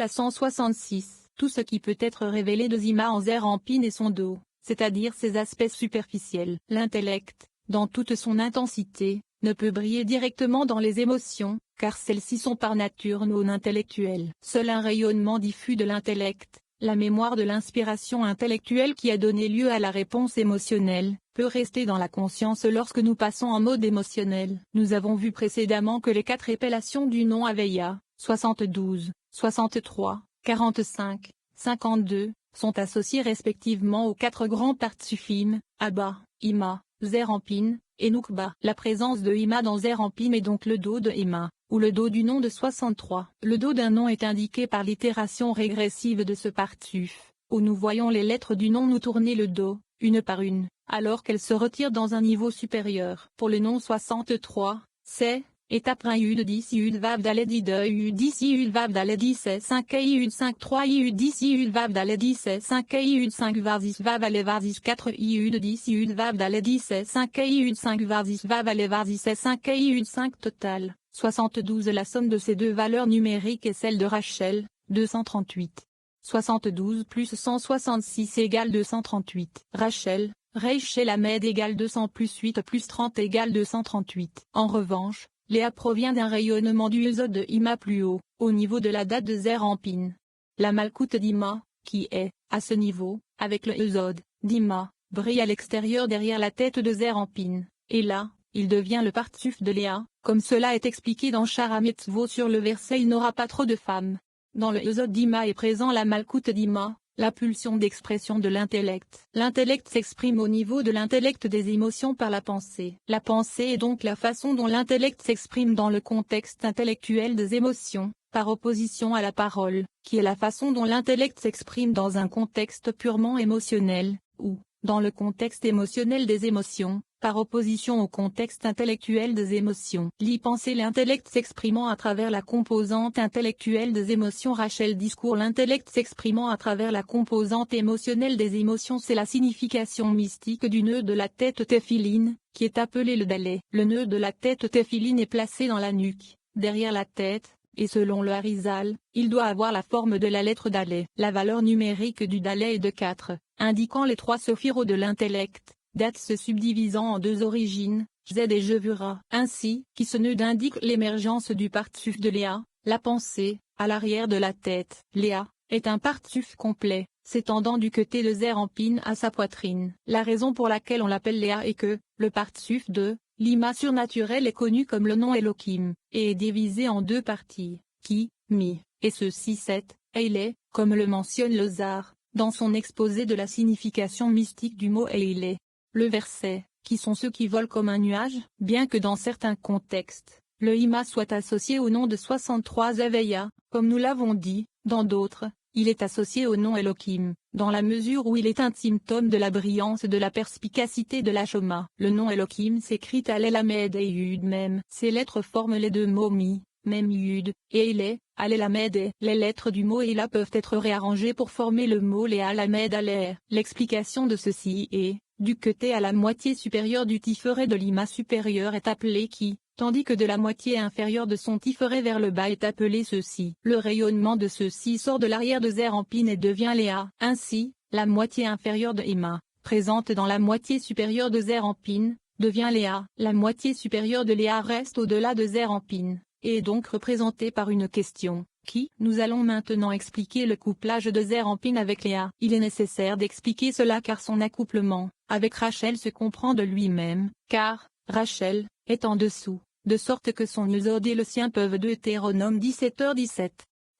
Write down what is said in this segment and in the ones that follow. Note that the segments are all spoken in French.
La 166. Tout ce qui peut être révélé de Zima en Zerampin et son dos, c'est-à-dire ses aspects superficiels. L'intellect, dans toute son intensité, ne peut briller directement dans les émotions, car celles-ci sont par nature non intellectuelles. Seul un rayonnement diffus de l'intellect, la mémoire de l'inspiration intellectuelle qui a donné lieu à la réponse émotionnelle, peut rester dans la conscience lorsque nous passons en mode émotionnel. Nous avons vu précédemment que les 4 révélations du nom Aveya, 72, 63, 45, 52, sont associées respectivement aux 4 grands partsufim, Abba, Ima, Zerampin, et Nukba. La présence de Ima dans Zerampin est donc le dos de Ima, ou le dos du nom de 63. Le dos d'un nom est indiqué par l'itération régressive de ce partsuf, où nous voyons les lettres du nom nous tourner le dos, une par une, alors qu'elles se retirent dans un niveau supérieur. Pour le nom 63, c'est étape 1 Iud 10 Iud Vav Dalet Ide Iud 10 Iud Vav Dalet 10 5 Iud 5 3 Iud 10 Iud Vav Dalet 10 5 Iud 5 Varzis Vav Ale Varzis 4 Iud 10 Iud Vav Dalet 10 5 Iud 5 Varzis Vav Ale Varzis 5 Iud 5 total, 72. La somme de ces deux valeurs numériques est celle de Rachel, 238. 72 plus 166 égale 238. Rachel, Rachel Ahmed égale 200 plus 8 plus 30 égale 238. En revanche, Léa provient d'un rayonnement du Yesod de Ima plus haut, au niveau de la date de Zerampin. La Malkout d'Ima, qui est, à ce niveau, avec le Yesod d'Ima, brille à l'extérieur derrière la tête de Zerampin, et là, il devient le partsuf de Léa, comme cela est expliqué dans Shara Mitzvot sur le verset « Il n'aura pas trop de femmes ». Dans le Yesod d'Ima est présent la Malkout d'Ima, la pulsion d'expression de l'intellect. L'intellect s'exprime au niveau de l'intellect des émotions par la pensée. La pensée est donc la façon dont l'intellect s'exprime dans le contexte intellectuel des émotions, par opposition à la parole, qui est la façon dont l'intellect s'exprime dans un contexte purement émotionnel, ou, dans le contexte émotionnel des émotions, par opposition au contexte intellectuel des émotions. L'y-pensée l'intellect s'exprimant à travers la composante intellectuelle des émotions. Rachel discours l'intellect s'exprimant à travers la composante émotionnelle des émotions. C'est la signification mystique du nœud de la tête téphiline, qui est appelé le dalet. Le nœud de la tête téphiline est placé dans la nuque, derrière la tête, et selon le Harizal, il doit avoir la forme de la lettre dalet. La valeur numérique du dalet est de 4, indiquant les 3 sophiros de l'intellect. Date se subdivisant en 2 origines, Z et Jevura. Ainsi, qui ce nœud indique l'émergence du partsuf de Léa, la pensée, à l'arrière de la tête. Léa est un partsuf complet, s'étendant du côté de Zerampin à sa poitrine. La raison pour laquelle on l'appelle Léa est que, le partsuf de l'Ima surnaturel est connu comme le nom Elohim, et est divisé en 2 parties, qui, mi, et ceci 7, Eileh, comme le mentionne le Zohar, dans son exposé de la signification mystique du mot Eileh. Le verset, qui sont ceux qui volent comme un nuage, bien que dans certains contextes, le Ima soit associé au nom de 63 Aveya, comme nous l'avons dit, dans d'autres, il est associé au nom Elohim, dans la mesure où il est un symptôme de la brillance et de la perspicacité de la Shoma. Le nom Elohim s'écrit à l'Elamed et Yud même. Ces lettres forment les 2 mots mi, même Yud, et Ileh, Alelamed et les lettres du mot Ela peuvent être réarrangées pour former le mot Léalamed Aler. L'explication de ceci est, du côté à la moitié supérieure du tiferet de l'Ima supérieur est appelé Ki, tandis que de la moitié inférieure de son tiferet vers le bas est appelé ceci. Le rayonnement de ceci sort de l'arrière de Zerampin et devient Léa. Ainsi, la moitié inférieure de Ima, présente dans la moitié supérieure de Zerampin, devient Léa. La moitié supérieure de Léa reste au-delà de Zerampin, et est donc représentée par une question. Qui, nous allons maintenant expliquer le couplage de Zerampin avec Léa. Il est nécessaire d'expliquer cela car son accouplement, avec Rachel se comprend de lui-même, car, Rachel, est en dessous, de sorte que son Yesod et le sien peuvent Deutéronome 17h17.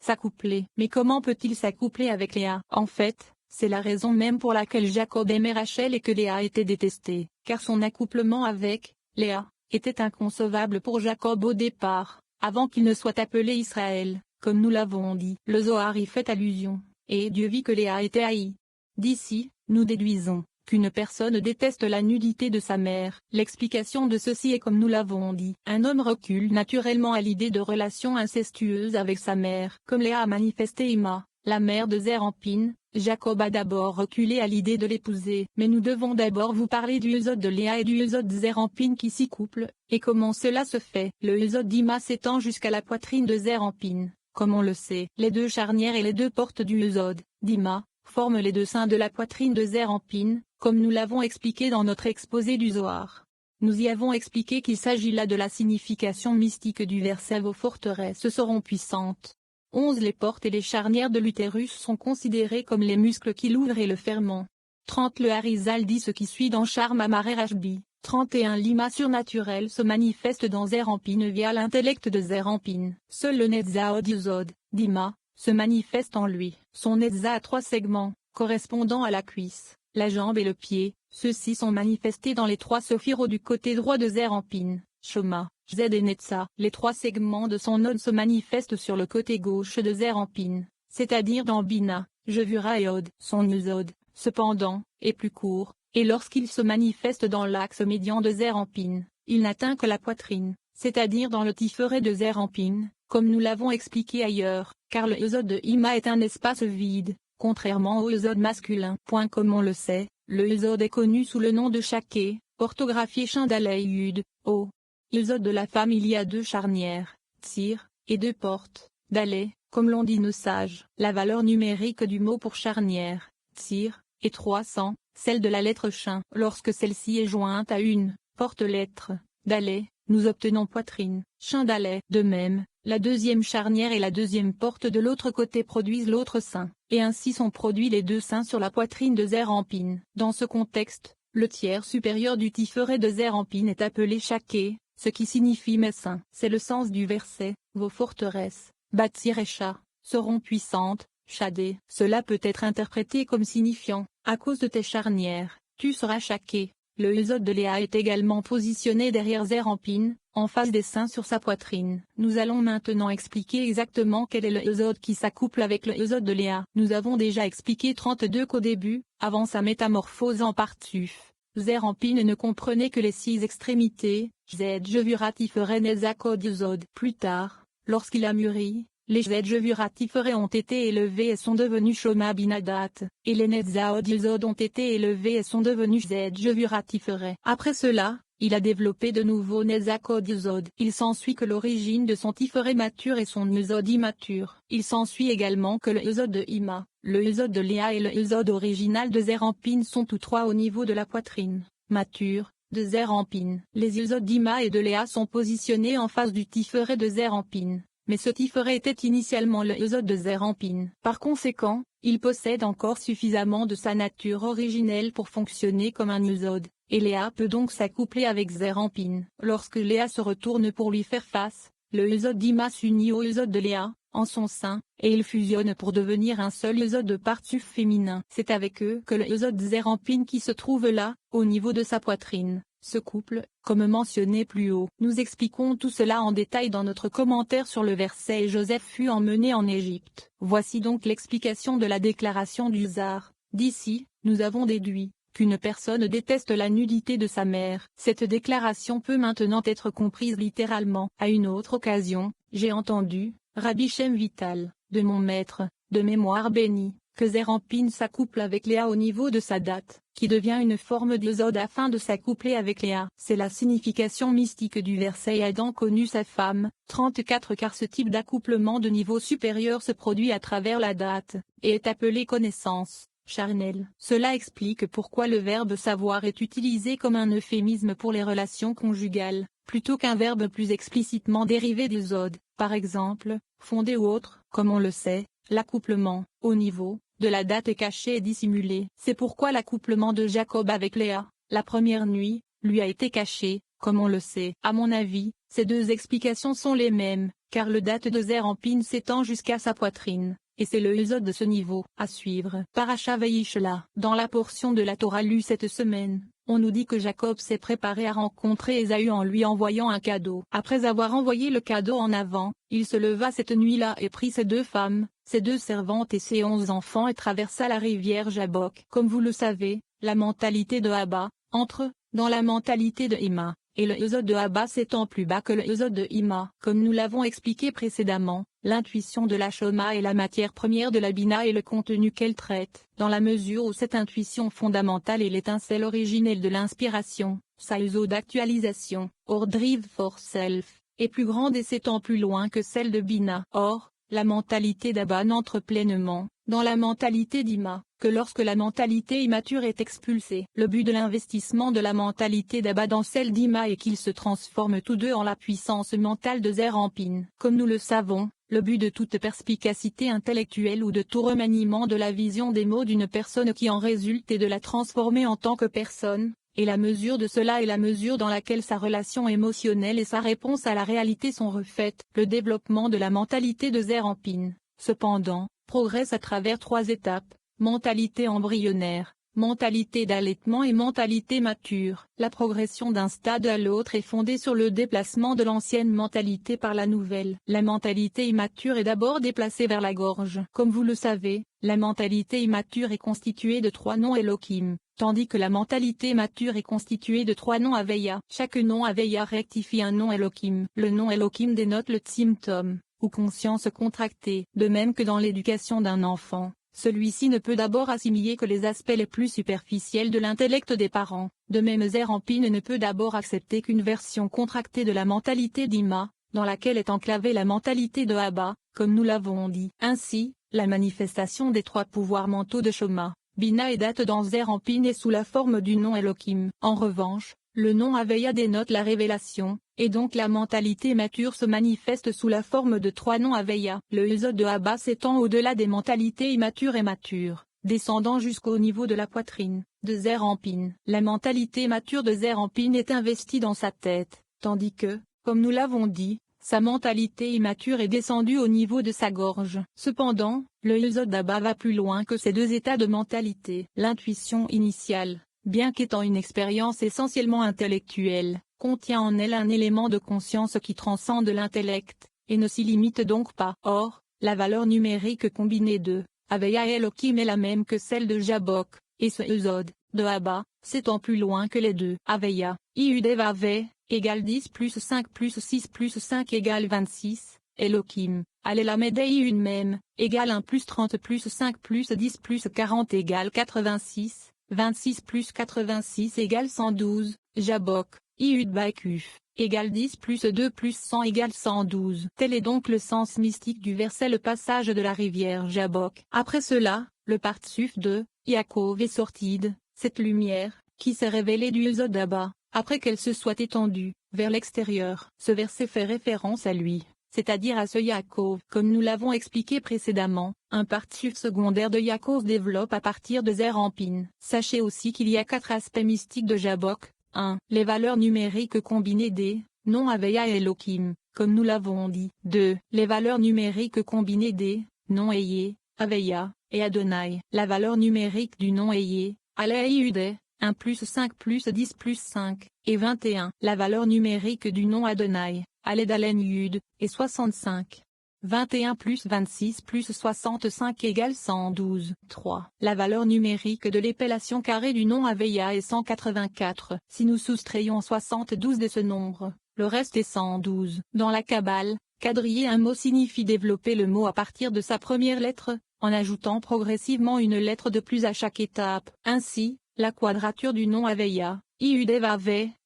S'accoupler. Mais comment peut-il s'accoupler avec Léa? En fait, c'est la raison même pour laquelle Jacob aimait Rachel et que Léa était détestée, car son accouplement avec Léa était inconcevable pour Jacob au départ, avant qu'il ne soit appelé Israël. Comme nous l'avons dit, le Zohar y fait allusion, et Dieu vit que Léa était haïe. D'ici, nous déduisons qu'une personne déteste la nudité de sa mère. L'explication de ceci est comme nous l'avons dit. Un homme recule naturellement à l'idée de relations incestueuses avec sa mère. Comme Léa a manifesté Ima, la mère de Zerampin, Jacob a d'abord reculé à l'idée de l'épouser. Mais nous devons d'abord vous parler du Yesod de Léa et du Yesod de Zerampin qui s'y couplent, et comment cela se fait. Le Yesod d'Ima s'étend jusqu'à la poitrine de Zerampin. comme on le sait. Les deux charnières et les deux portes du œsode, d'Ima, forment les deux seins de la poitrine de Zérampine, comme nous l'avons expliqué dans notre exposé du Zohar. Nous y avons expliqué qu'il s'agit là de la signification mystique du verset « Vos forteresses seront puissantes ». 11 Les portes et les charnières de l'utérus sont considérées comme les muscles qui l'ouvrent et le ferment. 30 Le Harizal dit ce qui suit dans Sharm Amare Rashbi. 31 L'Ima surnaturel se manifeste dans Zérampine via l'intellect de Zérampine. Seul le Netzah Yesod, d'Ima, se manifeste en lui. Son Netzah a 3 segments, correspondant à la cuisse, la jambe et le pied. Ceux-ci sont manifestés dans les 3 sophiros du côté droit de Zérampine, Shoma, Z et Netzah. Les 3 segments de son ode se manifestent sur le côté gauche de Zérampine, c'est-à-dire dans Bina, Jevura et Od. Son œsode, cependant, est plus court, et lorsqu'il se manifeste dans l'axe médian de Zérampine, il n'atteint que la poitrine, c'est-à-dire dans le tiferet de Zérampine, comme nous l'avons expliqué ailleurs, car le œsode de Ima est un espace vide, contrairement au œsode masculin. Comme on le sait, le œsode est connu sous le nom de Shaké, orthographié Shindalei Yud, O. Œsode de la femme il y a 2 charnières, Tsir, et 2 portes, Dalé, comme l'ont dit nos sages. La valeur numérique du mot pour charnière, Tsir, est 300, celle de la lettre Shin. Lorsque celle-ci est jointe à une porte-lettre, Dalé, nous obtenons poitrine, Shindalei. De même, la deuxième charnière et la deuxième porte de l'autre côté produisent l'autre sein, et ainsi sont produits les 2 seins sur la poitrine de Zérampine. Dans ce contexte, le tiers supérieur du tiferet de Zérampine est appelé Shaké, ce qui signifie mes seins. C'est le sens du verset, vos forteresses, Batsir et Shah, seront puissantes, Shadé. Cela peut être interprété comme signifiant, à cause de tes charnières, tu seras Shaké. Le œsode de Léa est également positionné derrière Zérampine, en face des seins sur sa poitrine. Nous allons maintenant expliquer exactement quel est le œsode qui s'accouple avec le œsode de Léa. Nous avons déjà expliqué 32 qu'au début, avant sa métamorphose en Partsuf, Zérampine ne comprenait que les 6 extrémités, Z Jevura Tiferet Nezakod Œsode. Plus tard, lorsqu'il a mûri, les Z Jevura Tiferet ont été élevés et sont devenus Shoma Binadat, et les Netzahod Œsode ont été élevés et sont devenus Z Jevura Tiferet. Après cela, il a développé de nouveaux Nezakod Œsode. Il s'ensuit que l'origine de son tiferet mature est son œsode immature. Il s'ensuit également que le œsode de Ima, le œsode de Léa et le œsode original de Zérampine sont tous 3 au niveau de la poitrine mature de Zérampine. Les œsodes d'Ima et de Léa sont positionnés en face du tiferet de Zérampine, mais ce tiferet était initialement le œsode de Zérampine. Par conséquent, il possède encore suffisamment de sa nature originelle pour fonctionner comme un œsode, et Léa peut donc s'accoupler avec Zérampine. Lorsque Léa se retourne pour lui faire face, le œsode d'Ima s'unit au œsode de Léa, en son sein, et ils fusionnent pour devenir un seul œsode de Partsuf féminin. C'est avec eux que le œsode Zérampine qui se trouve là, au niveau de sa poitrine, se couple, comme mentionné plus haut. Nous expliquons tout cela en détail dans notre commentaire sur le verset « Et Joseph fut emmené en Égypte ». Voici donc l'explication de la déclaration du Zohar. D'ici, nous avons déduit qu'une personne déteste la nudité de sa mère. Cette déclaration peut maintenant être comprise littéralement. À une autre occasion, j'ai entendu, Rabbi Shem Vital, de mon maître, de mémoire béni, que Zérampine s'accouple avec Léa au niveau de sa date, qui devient une forme d'œsode afin de s'accoupler avec Léa. C'est la signification mystique du verset Adam connut sa femme, 34 car ce type d'accouplement de niveau supérieur se produit à travers la date, et est appelé connaissance. Charnel. Cela explique pourquoi le verbe savoir est utilisé comme un euphémisme pour les relations conjugales, plutôt qu'un verbe plus explicitement dérivé d'œsode, par exemple, fondé ou autre. Comme on le sait, l'accouplement, au niveau de la date est caché et dissimulé. C'est pourquoi l'accouplement de Jacob avec Léa, la première nuit, lui a été caché, comme on le sait. À mon avis, ces 2 explications sont les mêmes, car le date de Zérampine s'étend jusqu'à sa poitrine. Et c'est le œsode de ce niveau. À suivre. Parasha Vayishla. Dans la portion de la Torah lue cette semaine, on nous dit que Jacob s'est préparé à rencontrer Ésaü en lui envoyant un cadeau. Après avoir envoyé le cadeau en avant, il se leva cette nuit-là et prit ses 2 femmes, ses 2 servantes et ses 11 enfants et traversa la rivière Jabbok. Comme vous le savez, la mentalité de Abba entre dans la mentalité de Ima, et le œsode de Abba s'étend plus bas que le œsode de Ima. Comme nous l'avons expliqué précédemment, l'intuition de la Shoma est la matière première de la Bina et le contenu qu'elle traite. Dans la mesure où cette intuition fondamentale est l'étincelle originelle de l'inspiration, sa œsode d'actualisation, or drive for self, est plus grande et s'étend plus loin que celle de Bina. Or, La mentalité d'Abba n'entre pleinement, dans la mentalité d'Ima, que lorsque la mentalité immature est expulsée. Le but de l'investissement de la mentalité d'Abba dans celle d'Ima est qu'ils se transforment tous deux en la puissance mentale de Zeir Anpin. Comme nous le savons, le but de toute perspicacité intellectuelle ou de tout remaniement de la vision des mots d'une personne qui en résulte est de la transformer en tant que personne, et la mesure de cela est la mesure dans laquelle sa relation émotionnelle et sa réponse à la réalité sont refaites. Le développement de la mentalité de Zeir Anpin, cependant, progresse à travers 3 étapes: mentalité embryonnaire, mentalité d'allaitement et mentalité mature. La progression d'un stade à l'autre est fondée sur le déplacement de l'ancienne mentalité par la nouvelle. La mentalité immature est d'abord déplacée vers la gorge. Comme vous le savez, la mentalité immature est constituée de 3 noms Elohim, tandis que la mentalité mature est constituée de 3 noms Aveya. Chaque nom Aveya rectifie un nom Elohim. Le nom Elohim dénote le symptôme, ou conscience contractée. De même que dans l'éducation d'un enfant, celui-ci ne peut d'abord assimiler que les aspects les plus superficiels de l'intellect des parents. De même Zeir Anpin ne peut d'abord accepter qu'une version contractée de la mentalité d'Ima, dans laquelle est enclavée la mentalité de Abba, comme nous l'avons dit. Ainsi, la manifestation des 3 pouvoirs mentaux de Shoma, Bina et Dat dans Zeir Anpin est sous la forme du nom Elohim. En revanche, le nom Aveya dénote la révélation, et donc la mentalité mature se manifeste sous la forme de 3 noms Aveya. Le Yesod de Abba s'étend au-delà des mentalités immatures et matures, descendant jusqu'au niveau de la poitrine de Zeir Anpin. La mentalité mature de Zeir Anpin est investie dans sa tête, tandis que, comme nous l'avons dit, sa mentalité immature est descendue au niveau de sa gorge. Cependant, le Yesod d'Abba va plus loin que ces 2 états de mentalité. L'intuition initiale, bien qu'étant une expérience essentiellement intellectuelle, contient en elle un élément de conscience qui transcende l'intellect, et ne s'y limite donc pas. Or, la valeur numérique combinée de Aveya et Elohim est la même que celle de Jabok, et ce Yesod de Abba s'étend plus loin que les 2. Aveya, Iudev Ave, égale 10 plus 5 plus 6 plus 5 égale 26, Elohim, Alelamed Iun même, égale 1 plus 30 plus 5 plus 10 plus 40 égale 86, 26 plus 86 égale 112, Jabok, Iud Bakuf, égale 10 plus 2 plus 100 égale 112. Tel est donc le sens mystique du verset le passage de la rivière Jabok. Après cela, le Partsuf de Yaakov est sorti, cette lumière, qui s'est révélée du Yesod d'Abba, après qu'elle se soit étendue, vers l'extérieur. Ce verset fait référence à lui, c'est-à-dire à ce Yaakov. Comme nous l'avons expliqué précédemment, un Partsuf secondaire de Yaakov développe à partir de Zeir Anpin. Sachez aussi qu'il y a 4 aspects mystiques de Jabok. 1. Les valeurs numériques combinées des noms Aveya et Elohim, comme nous l'avons dit. 2. Les valeurs numériques combinées des noms Eye, Aveya, et Adonai. La valeur numérique du nom Eye, Alei 1 plus 5 plus 10 plus 5, et 21. La valeur numérique du nom Adonai, Aledalen Yud, et 65. 21 plus 26 plus 65 égale 112. 3. La valeur numérique de l'épellation carrée du nom Aveya est 184. Si nous soustrayons 72 de ce nombre, le reste est 112. Dans la Kabbale, quadriller un mot signifie développer le mot à partir de sa première lettre, en ajoutant progressivement une lettre de plus à chaque étape. Ainsi, la quadrature du nom Aveya, Iudev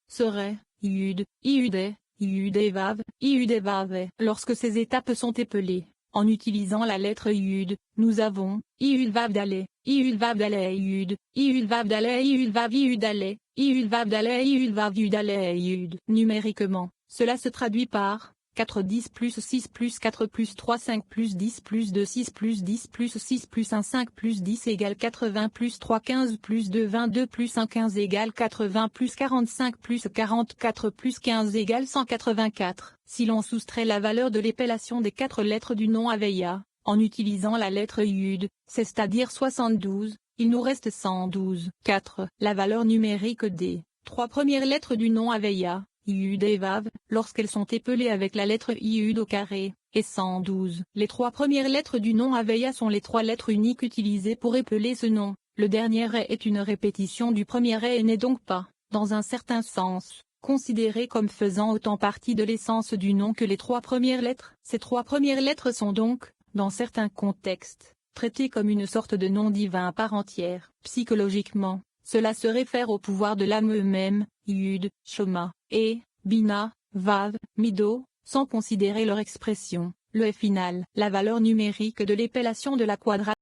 serait Iud, Iude, Iudevav, Iudevave. Lorsque ces étapes sont épelées, en utilisant la lettre Iud, nous avons Iudvav Dale, Iudvav Dale Iud, Iudvav Dale Iudvav Iudale, Iudvav Dale Iudvav Iudale Iud. Numériquement, cela se traduit par 4 10 plus 6 plus 4 plus 3 5 plus 10 plus 2 6 plus 10 plus 6 plus 1 5 plus 10 égale 80 plus 3 15 plus 2 22 plus 1 15 égale 80 plus 45 plus 44 plus 15 égale 184. Si l'on soustrait la valeur de l'épellation des 4 lettres du nom Aveya, en utilisant la lettre Yud, c'est-à-dire 72, il nous reste 112. 4. La valeur numérique des 3 premières lettres du nom Aveya, Iud et Vav, lorsqu'elles sont épelées avec la lettre Iud au carré, et 112. Les 3 premières lettres du nom Aveya sont les 3 lettres uniques utilisées pour épeler ce nom. Le dernier est une répétition du premier et n'est donc pas, dans un certain sens, considéré comme faisant autant partie de l'essence du nom que les 3 premières lettres. Ces 3 premières lettres sont donc, dans certains contextes, traitées comme une sorte de nom divin à part entière. Psychologiquement, cela se réfère au pouvoir de l'âme eux-mêmes, Yud, Shoma, et Bina, Vav, Mido, sans considérer leur expression. Le F final, la valeur numérique de l'épellation de la quadrature